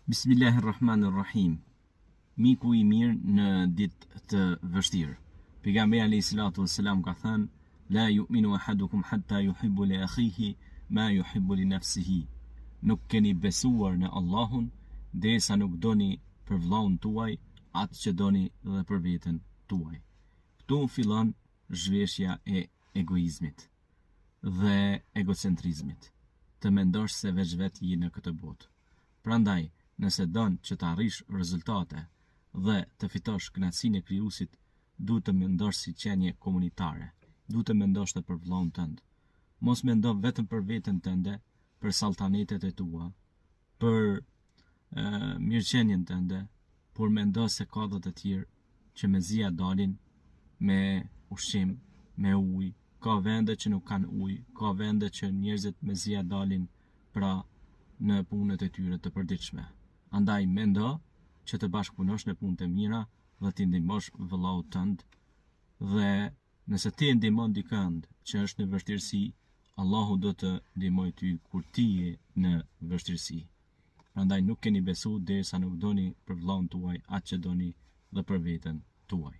Bismillahirrahmanirrahim. Miku I mirë në ditë të vështirë. Pejgamberi alayhis salatu wassalam ka thënë: La yu'minu ahadukum hatta yuhibbu li akhihi ma yuhibbu li nafsihi. Nuk keni besuar në Allahun derisa nuk doni për vllaun tuaj atë që doni dhe për veten tuaj. Këtu fillon zhveshja e egoizmit dhe egocentrizmit, të mendosh se veç vetë je në këtë botë. Prandaj, nëse don që të arrish rezultate dhe të fitosh kënaqësinë e krijuesit, duhet të mendosh si qenie komunitare. Duhet të mendosh edhe për vllaun tënd. Mos mendo vetëm për veten tënde, për salltanetet e tua, për mirëqenien tënde, por mendo se ka dhe të tjerë që mezia dalin me ushqim, me ujë, ka vende që nuk kanë ujë, ka vende që njerëzit mezia dalin pra në punët e tyre të përditshme. Andaj mendo që të bashkëpunosh në punët e mira dhe të ndihmosh vëllaut tënd, dhe nëse ti ndihmon dikën që është në vështirësi, Allahu do të ndihmoj ty kur ti je në vështirësi. Prandaj nuk keni besu derisa nuk doni për vllaun tuaj atë që doni dhe për veten tuaj.